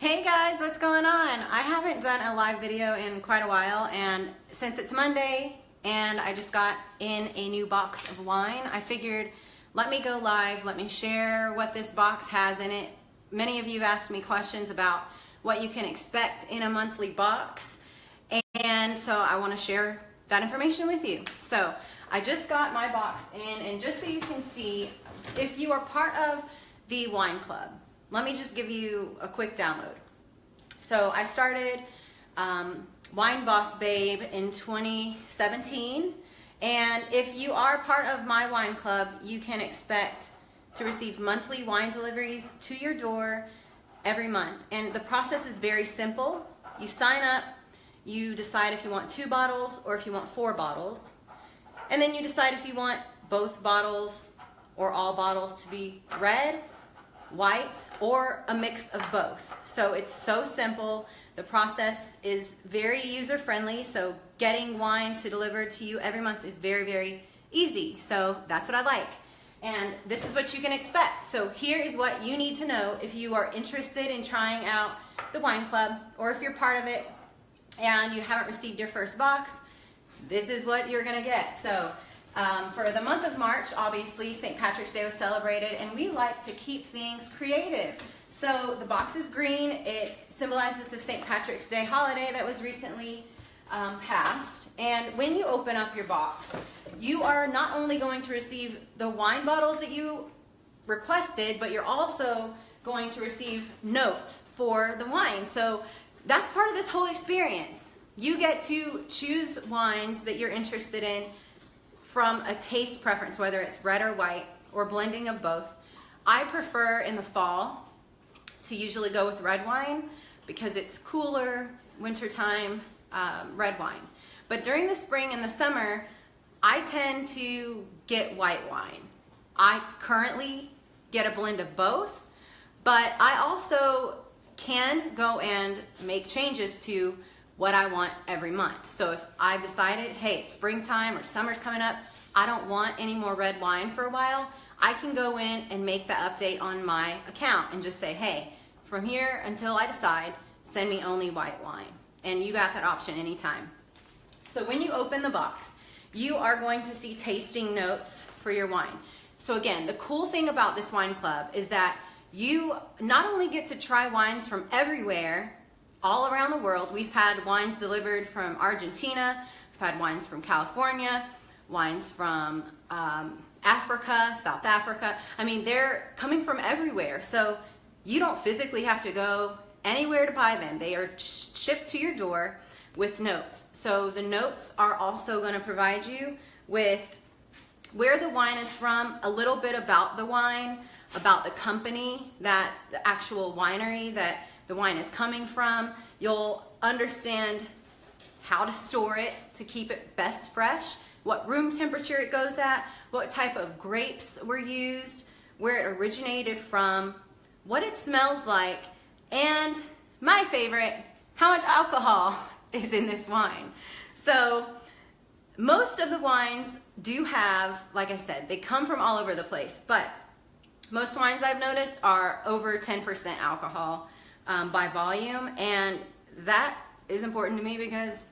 Hey guys, what's going on? I haven't done a live video in quite a while, and since it's Monday and I just got in a new box of wine, I figured let me go live, let me share what this box has in it. Many of you have asked me questions about what you can expect in a monthly box, and so I want to share that information with you. So I just got my box in, and just so you can see, if you are part of the wine club, let me just give you a quick download. So I started Wine Boss Babe in 2017, and if you are part of my wine club, you can expect to receive monthly wine deliveries to your door every month. And the process is very simple. You sign up, you decide if you want 2 bottles or if you want 4 bottles, and then you decide if you want both bottles or all bottles to be red, white, or a mix of both. So it's so simple. The process is very user-friendly, so getting wine to deliver to you every month is very, very easy. So that's what I like. And this is what you can expect. So here is what you need to know if you are interested in trying out the wine club, or if you're part of it and you haven't received your first box, this is what you're gonna get. So for the month of March, obviously, St. Patrick's Day was celebrated, and we like to keep things creative. So the box is green. It symbolizes the St. Patrick's Day holiday that was recently passed. And when you open up your box, you are not only going to receive the wine bottles that you requested, but you're also going to receive notes for the wine. So that's part of this whole experience. You get to choose wines that you're interested in from a taste preference, whether it's red or white or blending of both. I prefer in the fall to usually go with red wine because it's cooler, wintertime red wine. But during the spring and the summer, I tend to get white wine. I currently get a blend of both, but I also can go and make changes to what I want every month. So if I've decided, hey, it's springtime or summer's coming up, I don't want any more red wine for a while, I can go in and make the update on my account and just say, hey, from here until I decide, send me only white wine. And you got that option anytime. So when you open the box, you are going to see tasting notes for your wine. So again, the cool thing about this wine club is that you not only get to try wines from everywhere, all around the world. We've had wines delivered from Argentina, we've had wines from California, wines from Africa, South Africa. I mean, they're coming from everywhere. So you don't physically have to go anywhere to buy them. They are shipped to your door with notes. So the notes are also going to provide you with where the wine is from, a little bit about the wine, about the company, that the actual winery that the wine is coming from. You'll understand how to store it to keep it best fresh, what room temperature it goes at, what type of grapes were used, where it originated from, what it smells like, and my favorite, how much alcohol is in this wine. So most of the wines do have, like I said, they come from all over the place, but most wines I've noticed are over 10% alcohol by volume, and that is important to me because,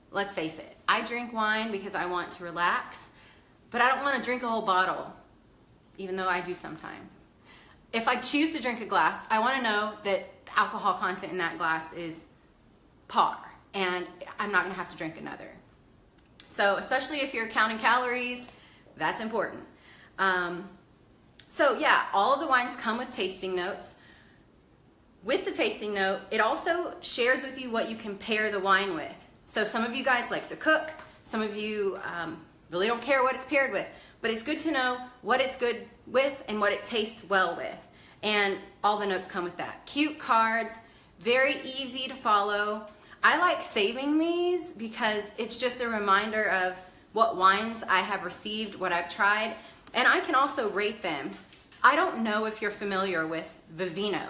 let's face it, I drink wine because I want to relax, but I don't want to drink a whole bottle, even though I do sometimes. If I choose to drink a glass, I want to know that the alcohol content in that glass is par, and I'm not going to have to drink another. So especially if you're counting calories, that's important. So yeah, all of the wines come with tasting notes. With the tasting note, it also shares with you what you can pair the wine with. So some of you guys like to cook, some of you really don't care what it's paired with, but it's good to know what it's good with and what it tastes well with. And all the notes come with that. Cute cards, very easy to follow. I like saving these because it's just a reminder of what wines I have received, what I've tried, and I can also rate them. I don't know if you're familiar with Vivino,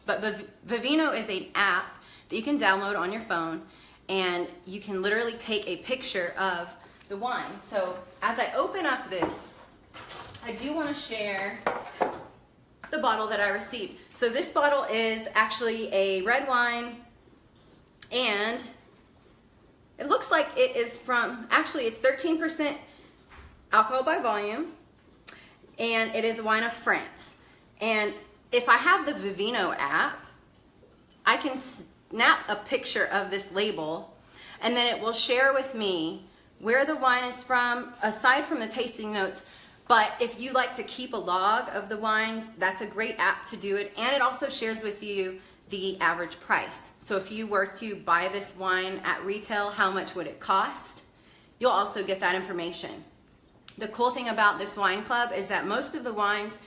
but Vivino is an app that you can download on your phone, and you can literally take a picture of the wine. So as I open up this, I do want to share the bottle that I received. So this bottle is actually a red wine, and it looks like it is from, actually it's 13% alcohol by volume, and it is a wine of France. And if I have the Vivino app, I can snap a picture of this label, and then it will share with me where the wine is from, aside from the tasting notes. But if you like to keep a log of the wines, that's a great app to do it. And it also shares with you the average price. So if you were to buy this wine at retail, how much would it cost? You'll also get that information. The cool thing about this wine club is that most of the wines,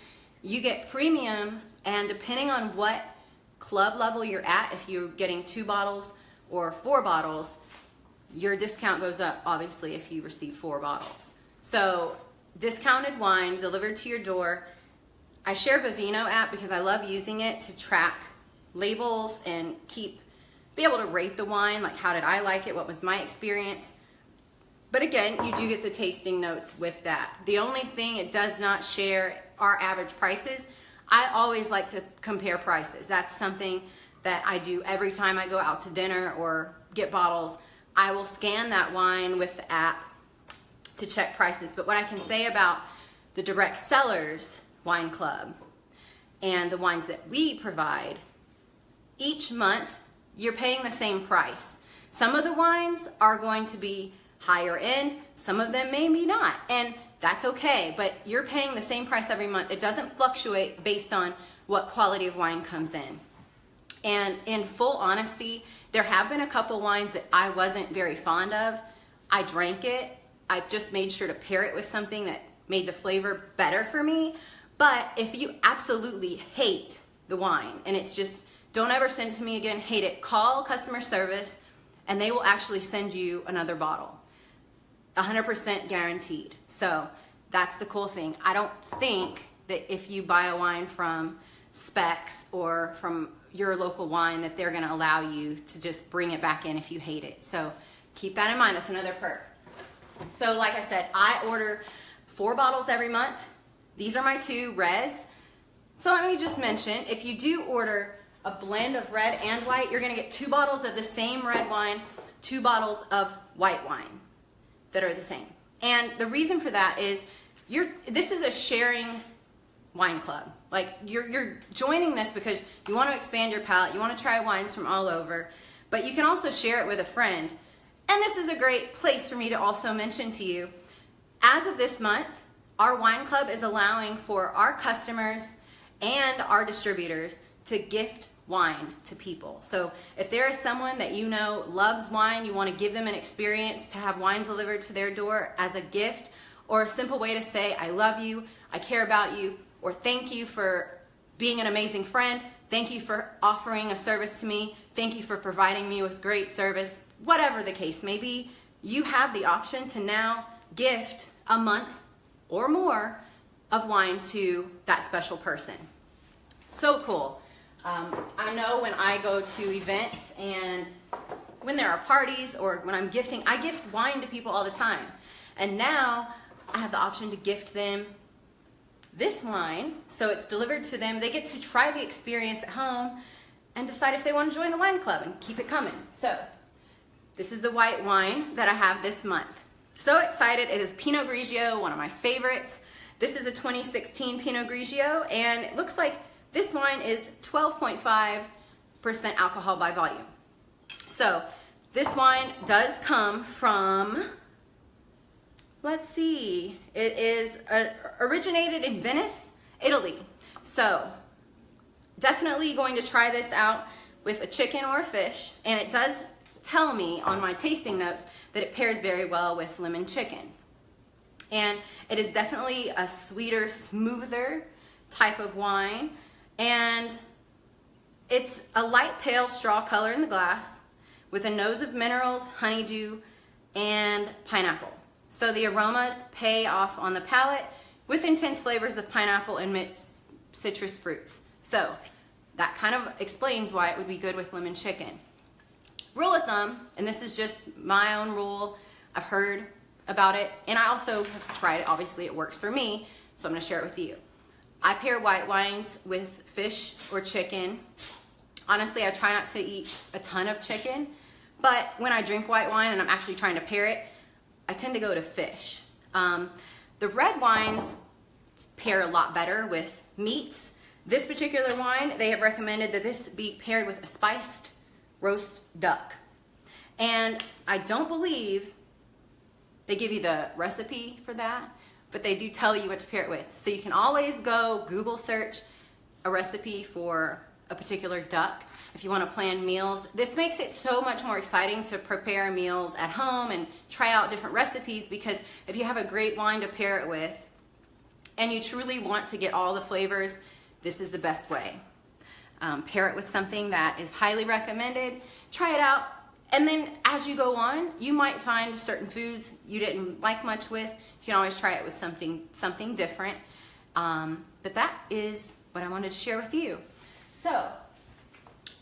you get premium, and depending on what club level you're at, if you're getting 2 bottles or 4 bottles, your discount goes up, obviously, if you receive 4 bottles. So discounted wine delivered to your door. I share Vivino app because I love using it to track labels and be able to rate the wine, like how did I like it, what was my experience. But again, you do get the tasting notes with that. The only thing it does not share are average prices. I always like to compare prices. That's something that I do every time I go out to dinner or get bottles. I will scan that wine with the app to check prices. But what I can say about the direct sellers wine club and the wines that we provide, each month you're paying the same price. Some of the wines are going to be higher end, some of them maybe not, and that's okay, but you're paying the same price every month. It doesn't fluctuate based on what quality of wine comes in. And in full honesty, there have been a couple wines that I wasn't very fond of. I drank it. I just made sure to pair it with something that made the flavor better for me. But if you absolutely hate the wine and it's just, don't ever send it to me again, hate it, call customer service and they will actually send you another bottle. 100% guaranteed. So that's the cool thing. I don't think that if you buy a wine from Specs or from your local wine that they're gonna allow you to just bring it back in if you hate it. So keep that in mind, that's another perk. So like I said, I order 4 bottles every month. These are my 2 reds. So let me just mention, if you do order a blend of red and white, you're gonna get 2 bottles of the same red wine, 2 bottles of white wine that are the same. And the reason for that is this is a sharing wine club. Like you're joining this because you want to expand your palate, you want to try wines from all over, but you can also share it with a friend. And this is a great place for me to also mention to you, as of this month, our wine club is allowing for our customers and our distributors to gift wine to people. So if there is someone that you know loves wine, you want to give them an experience to have wine delivered to their door as a gift, or a simple way to say I love you, I care about you, or thank you for being an amazing friend, thank you for offering a service to me, thank you for providing me with great service, whatever the case may be, you have the option to now gift a month or more of wine to that special person. So cool. I know when I go to events and when there are parties or when I'm gifting, I gift wine to people all the time. And now I have the option to gift them this wine, so it's delivered to them. They get to try the experience at home and decide if they want to join the wine club and keep it coming. So this is the white wine that I have this month. So excited. It is Pinot Grigio, one of my favorites. This is a 2016 Pinot Grigio, and it looks like this wine is 12.5% alcohol by volume. So this wine does come from, let's see, it is originated in Venice, Italy. So definitely going to try this out with a chicken or a fish, and it does tell me on my tasting notes that it pairs very well with lemon chicken. And it is definitely a sweeter, smoother type of wine, and it's a light pale straw color in the glass with a nose of minerals, honeydew, and pineapple. So the aromas pay off on the palate with intense flavors of pineapple and mixed citrus fruits. So that kind of explains why it would be good with lemon chicken. Rule of thumb, and this is just my own rule, I've heard about it, and I also have tried it, obviously it works for me, so I'm gonna share it with you. I pair white wines with fish or chicken. Honestly, I try not to eat a ton of chicken, but when I drink white wine and I'm actually trying to pair it, I tend to go to fish. The red wines pair a lot better with meats. This particular wine, they have recommended that this be paired with a spiced roast duck. And I don't believe they give you the recipe for that, but they do tell you what to pair it with. So you can always go Google search a recipe for a particular duck if you want to plan meals. This makes it so much more exciting to prepare meals at home and try out different recipes, because if you have a great wine to pair it with and you truly want to get all the flavors, this is the best way. Pair it with something that is highly recommended. Try it out, and then as you go on, you might find certain foods you didn't like much with. You can always try it with something different. But that is what I wanted to share with you. So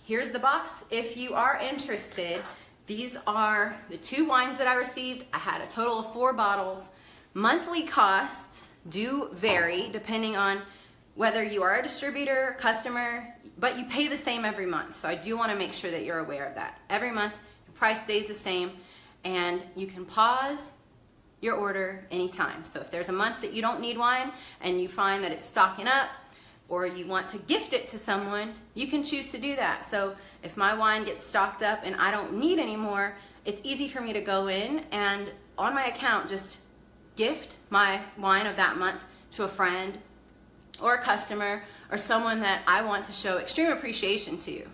here's the box. If you are interested, these are the 2 wines that I received. I had a total of 4 bottles. Monthly costs do vary depending on whether you are a distributor, customer, but you pay the same every month. So I do want to make sure that you're aware of that. Every month, the price stays the same, and you can pause your order anytime. So if there's a month that you don't need wine and you find that it's stocking up, or you want to gift it to someone, you can choose to do that. So if my wine gets stocked up and I don't need any more, it's easy for me to go in and on my account just gift my wine of that month to a friend or a customer or someone that I want to show extreme appreciation to.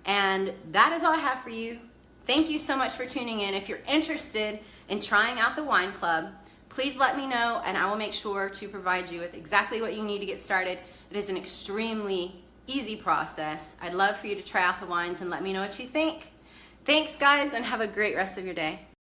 And that is all I have for you. Thank you so much for tuning in. If you're interested in trying out the Wine Club, please let me know and I will make sure to provide you with exactly what you need to get started. It is an extremely easy process. I'd love for you to try out the wines and let me know what you think. Thanks, guys, and have a great rest of your day.